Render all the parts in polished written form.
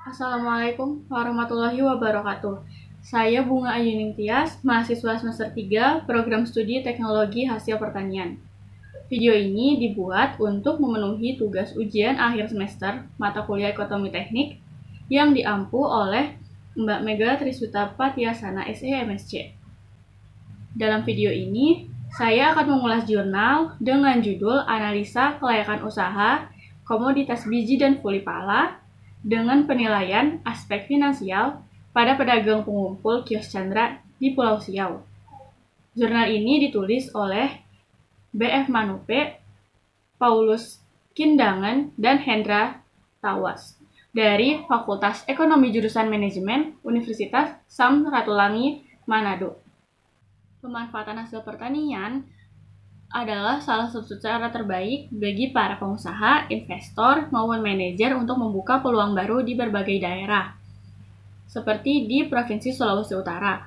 Assalamualaikum warahmatullahi wabarakatuh. Saya Bunga Ayuning Tias, mahasiswa semester 3, Program Studi Teknologi Hasil Pertanian. Video ini dibuat untuk memenuhi tugas ujian akhir semester mata kuliah Ekonomi Teknik yang diampu oleh Mbak Mega Trisuta Patiasana SE MSc. Dalam video ini, saya akan mengulas jurnal dengan judul Analisa Kelayakan Usaha, Komoditas Biji dan Fuli Pala, dengan penilaian aspek finansial pada pedagang pengumpul kios Chandra di Pulau Siau. Jurnal ini ditulis oleh B.F. Manupe, Paulus Kindangan, dan Hendra Tawas dari Fakultas Ekonomi Jurusan Manajemen Universitas Sam Ratulangi, Manado. Pemanfaatan hasil pertanian adalah salah satu cara terbaik bagi para pengusaha, investor, maupun manajer untuk membuka peluang baru di berbagai daerah, seperti di Provinsi Sulawesi Utara.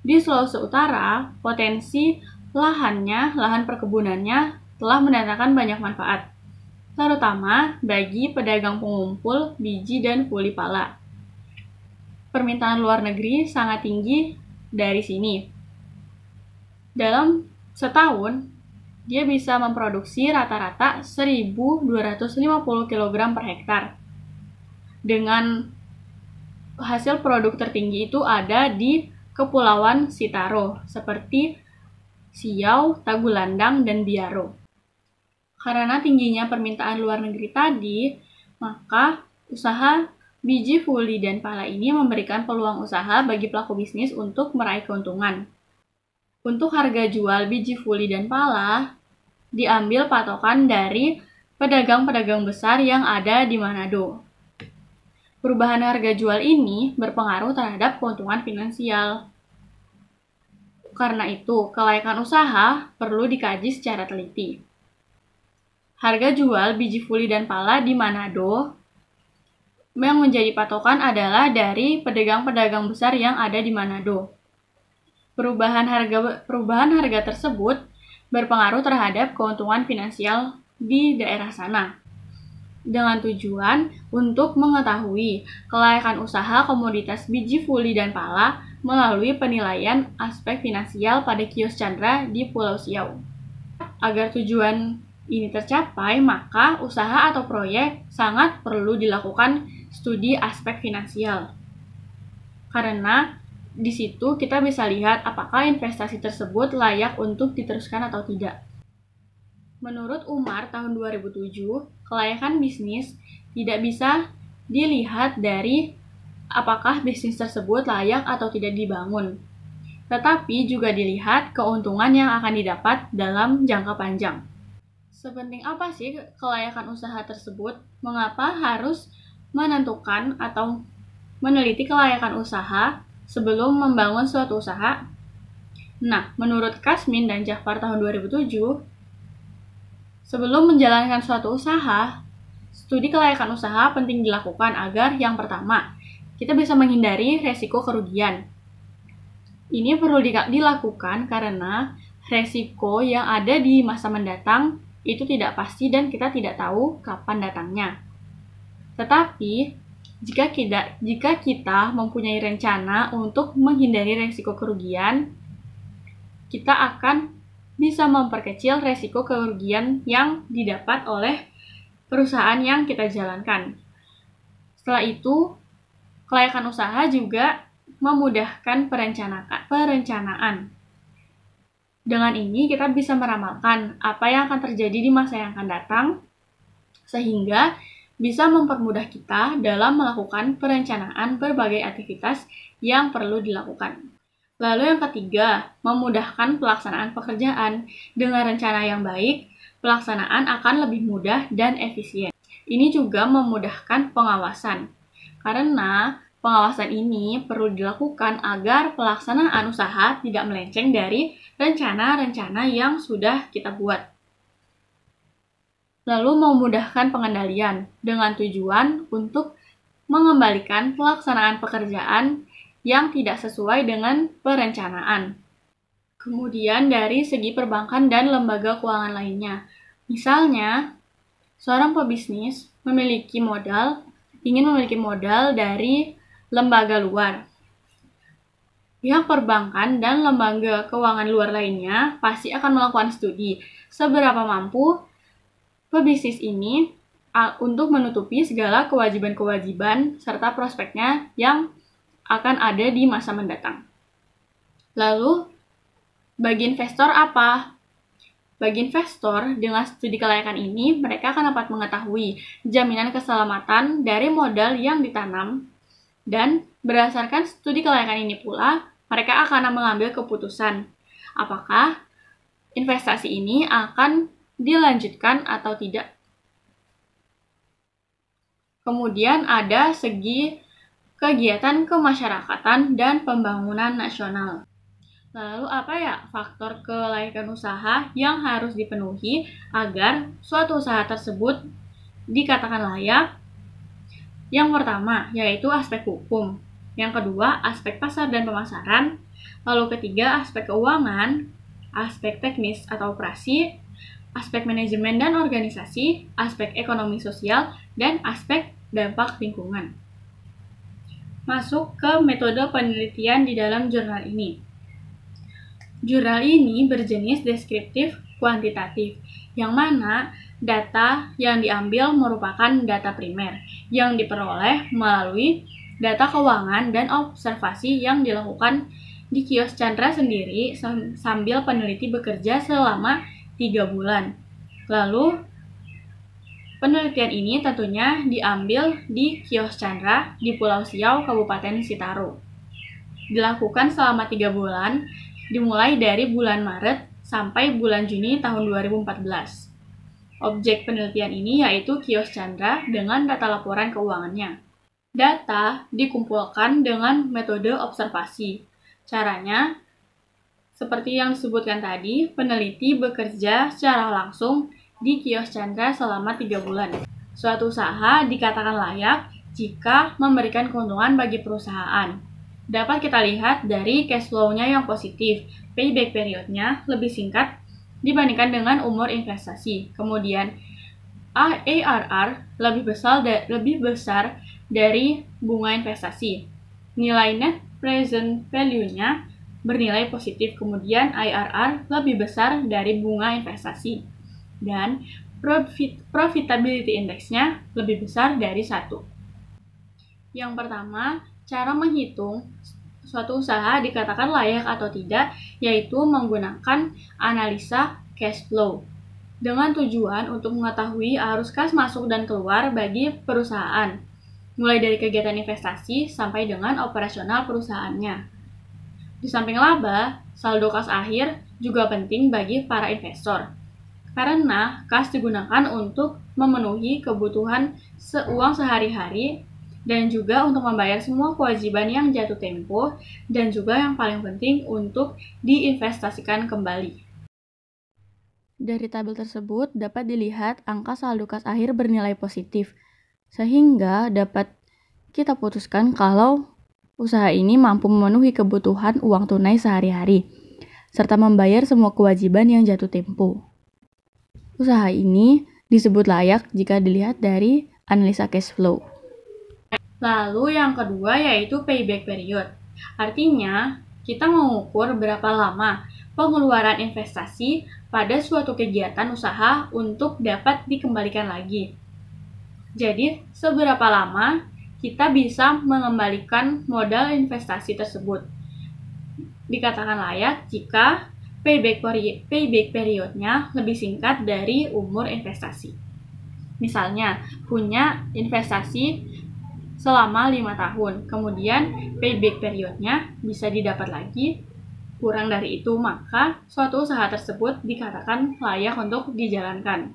Di Sulawesi Utara, potensi lahan perkebunannya telah mendatangkan banyak manfaat, terutama bagi pedagang pengumpul biji dan fuli pala. Permintaan luar negeri sangat tinggi dari sini. Dalam setahun, dia bisa memproduksi rata-rata 1.250 kg per hektar. Dengan hasil produk tertinggi itu ada di Kepulauan Sitaro, seperti Siau, Tagulandang, dan Biaro. Karena tingginya permintaan luar negeri tadi, maka usaha biji fuli dan pala ini memberikan peluang usaha bagi pelaku bisnis untuk meraih keuntungan. Untuk harga jual biji fuli dan pala, diambil patokan dari pedagang-pedagang besar yang ada di Manado. Perubahan harga jual ini berpengaruh terhadap keuntungan finansial. Karena itu, kelayakan usaha perlu dikaji secara teliti. Harga jual biji fuli dan pala di Manado yang menjadi patokan adalah dari pedagang-pedagang besar yang ada di Manado. Perubahan harga tersebut berpengaruh terhadap keuntungan finansial di daerah sana, dengan tujuan untuk mengetahui kelayakan usaha komoditas biji fuli dan pala melalui penilaian aspek finansial pada kios Chandra di Pulau Siau. Agar tujuan ini tercapai, maka usaha atau proyek sangat perlu dilakukan studi aspek finansial. Karena di situ kita bisa lihat apakah investasi tersebut layak untuk diteruskan atau tidak. Menurut Umar tahun 2007, kelayakan bisnis tidak bisa dilihat dari apakah bisnis tersebut layak atau tidak dibangun, tetapi juga dilihat keuntungan yang akan didapat dalam jangka panjang. Sepenting apa sih kelayakan usaha tersebut? Mengapa harus menentukan atau meneliti kelayakan usaha sebelum membangun suatu usaha? Nah, menurut Kasmin dan Jafar tahun 2007, sebelum menjalankan suatu usaha, studi kelayakan usaha penting dilakukan agar yang pertama, kita bisa menghindari resiko kerugian. Ini perlu dilakukan karena resiko yang ada di masa mendatang itu tidak pasti dan kita tidak tahu kapan datangnya. Tetapi, jika kita mempunyai rencana untuk menghindari resiko kerugian, kita akan bisa memperkecil resiko kerugian yang didapat oleh perusahaan yang kita jalankan. Setelah itu, kelayakan usaha juga memudahkan perencanaan. Dengan ini, kita bisa meramalkan apa yang akan terjadi di masa yang akan datang, sehingga bisa mempermudah kita dalam melakukan perencanaan berbagai aktivitas yang perlu dilakukan. Lalu yang ketiga, memudahkan pelaksanaan pekerjaan. Dengan rencana yang baik, pelaksanaan akan lebih mudah dan efisien. Ini juga memudahkan pengawasan, karena pengawasan ini perlu dilakukan agar pelaksanaan usaha tidak melenceng dari rencana-rencana yang sudah kita buat. Lalu memudahkan pengendalian dengan tujuan untuk mengembalikan pelaksanaan pekerjaan yang tidak sesuai dengan perencanaan. Kemudian dari segi perbankan dan lembaga keuangan lainnya. Misalnya, seorang pebisnis memiliki modal ingin memiliki modal dari lembaga luar. Pihak perbankan dan lembaga keuangan luar lainnya pasti akan melakukan studi seberapa mampu pebisnis ini untuk menutupi segala kewajiban-kewajiban serta prospeknya yang akan ada di masa mendatang. Lalu, bagi investor apa? Bagi investor, dengan studi kelayakan ini, mereka akan dapat mengetahui jaminan keselamatan dari modal yang ditanam, dan berdasarkan studi kelayakan ini pula, mereka akan mengambil keputusan apakah investasi ini akan dilanjutkan atau tidak. Kemudian ada segi kegiatan kemasyarakatan dan pembangunan nasional. Lalu apa ya faktor kelayakan usaha yang harus dipenuhi agar suatu usaha tersebut dikatakan layak? Yang pertama yaitu aspek hukum. Yang kedua, aspek pasar dan pemasaran. Lalu ketiga, aspek keuangan, aspek teknis atau operasi, aspek manajemen dan organisasi, aspek ekonomi sosial, dan aspek dampak lingkungan. Masuk ke metode penelitian di dalam jurnal ini. Jurnal ini berjenis deskriptif kuantitatif, yang mana data yang diambil merupakan data primer yang diperoleh melalui data keuangan dan observasi yang dilakukan di kios Chandra sendiri sambil peneliti bekerja selama 3 bulan. Lalu, penelitian ini tentunya diambil di kios Chandra di Pulau Siau, Kabupaten Sitaro. Dilakukan selama 3 bulan, dimulai dari bulan Maret sampai bulan Juni tahun 2014. Objek penelitian ini yaitu kios Chandra dengan data laporan keuangannya. Data dikumpulkan dengan metode observasi. Caranya, seperti yang disebutkan tadi, peneliti bekerja secara langsung di kios Chandra selama 3 bulan. Suatu usaha dikatakan layak jika memberikan keuntungan bagi perusahaan. Dapat kita lihat dari cash flow-nya yang positif, payback period-nya lebih singkat dibandingkan dengan umur investasi. Kemudian, ARR lebih besar dari bunga investasi. Nilai net present value-nya bernilai positif, kemudian IRR lebih besar dari bunga investasi. Dan profitability index-nya lebih besar dari 1. Yang pertama, cara menghitung suatu usaha dikatakan layak atau tidak, yaitu menggunakan analisa cash flow dengan tujuan untuk mengetahui arus kas masuk dan keluar bagi perusahaan, mulai dari kegiatan investasi sampai dengan operasional perusahaannya. Di samping laba, saldo kas akhir juga penting bagi para investor, karena kas digunakan untuk memenuhi kebutuhan uang sehari-hari dan juga untuk membayar semua kewajiban yang jatuh tempo, dan juga yang paling penting untuk diinvestasikan kembali. Dari tabel tersebut dapat dilihat angka saldo kas akhir bernilai positif, sehingga dapat kita putuskan kalau usaha ini mampu memenuhi kebutuhan uang tunai sehari-hari, serta membayar semua kewajiban yang jatuh tempo. Usaha ini disebut layak jika dilihat dari analisa cash flow. Lalu yang kedua yaitu payback period. Artinya, kita mengukur berapa lama pengeluaran investasi pada suatu kegiatan usaha untuk dapat dikembalikan lagi. Jadi, seberapa lama kita bisa mengembalikan modal investasi tersebut. Dikatakan layak jika payback periodnya lebih singkat dari umur investasi. Misalnya, punya investasi selama 5 tahun, kemudian payback periodnya bisa didapat lagi kurang dari itu, maka suatu usaha tersebut dikatakan layak untuk dijalankan.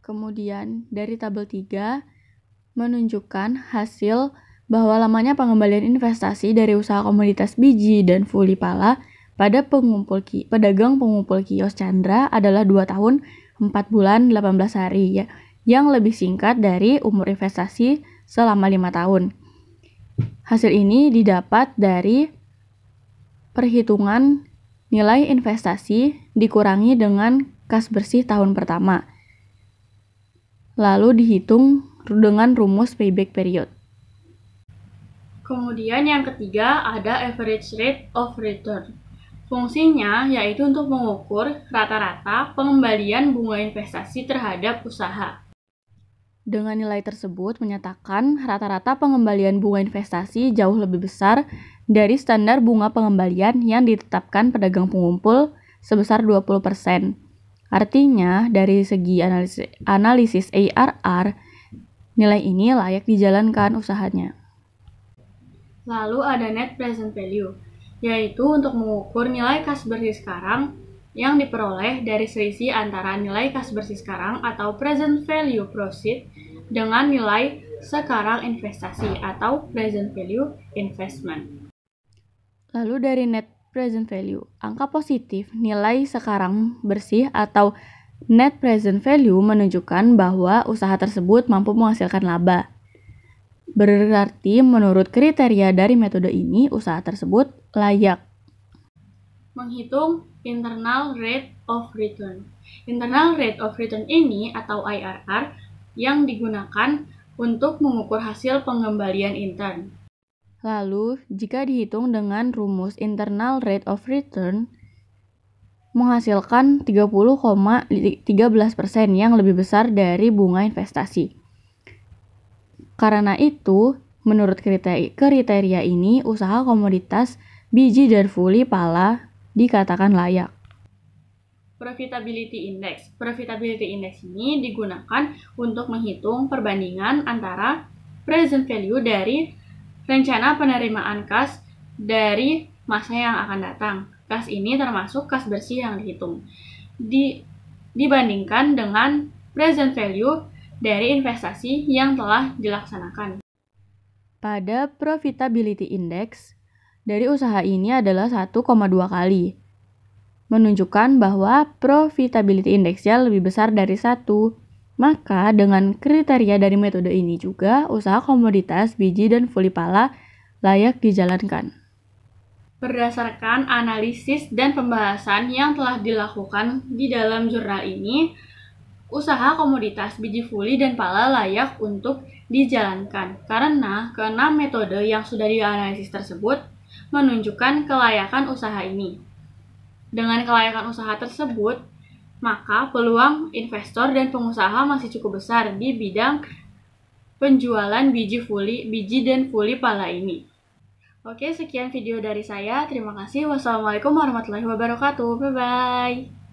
Kemudian dari tabel 3 menunjukkan hasil bahwa lamanya pengembalian investasi dari usaha komoditas biji dan fuli pala pada pedagang pengumpul kios Chandra adalah 2 tahun 4 bulan 18 hari ya, yang lebih singkat dari umur investasi selama 5 tahun. Hasil ini didapat dari perhitungan nilai investasi dikurangi dengan kas bersih tahun pertama. Lalu dihitung dengan rumus payback period. Kemudian yang ketiga ada average rate of return. Fungsinya yaitu untuk mengukur rata-rata pengembalian bunga investasi terhadap usaha. Dengan nilai tersebut menyatakan rata-rata pengembalian bunga investasi jauh lebih besar dari standar bunga pengembalian yang ditetapkan pedagang pengumpul sebesar 20%. Artinya, dari segi analisis ARR, nilai ini layak dijalankan usahanya. Lalu ada net present value, yaitu untuk mengukur nilai kas bersih sekarang yang diperoleh dari selisih antara nilai kas bersih sekarang atau present value proceed dengan nilai sekarang investasi atau present value investment. Lalu dari net present value, angka positif nilai sekarang bersih atau net present value menunjukkan bahwa usaha tersebut mampu menghasilkan laba. Berarti menurut kriteria dari metode ini, usaha tersebut layak. Menghitung internal rate of return. Internal rate of return ini atau IRR yang digunakan untuk mengukur hasil pengembalian intern. Lalu, jika dihitung dengan rumus internal rate of return, menghasilkan 30,13% yang lebih besar dari bunga investasi. Karena itu, menurut kriteria ini, usaha komoditas biji dan fuli pala dikatakan layak. Profitability Index. Profitability Index ini digunakan untuk menghitung perbandingan antara present value dari rencana penerimaan kas dari masa yang akan datang. Kas ini termasuk kas bersih yang dihitung. Dibandingkan dengan present value dari investasi yang telah dilaksanakan. Pada Profitability Index, dari usaha ini adalah 1,2 kali, menunjukkan bahwa Profitability Index-nya lebih besar dari 1. Maka dengan kriteria dari metode ini juga, usaha komoditas biji dan fuli pala layak dijalankan. Berdasarkan analisis dan pembahasan yang telah dilakukan di dalam jurnal ini, usaha komoditas biji fuli dan pala layak untuk dijalankan karena keenam metode yang sudah dianalisis tersebut menunjukkan kelayakan usaha ini. Dengan kelayakan usaha tersebut, maka peluang investor dan pengusaha masih cukup besar di bidang penjualan biji dan fuli pala ini. Oke, sekian video dari saya. Terima kasih. Wassalamualaikum warahmatullahi wabarakatuh. Bye-bye.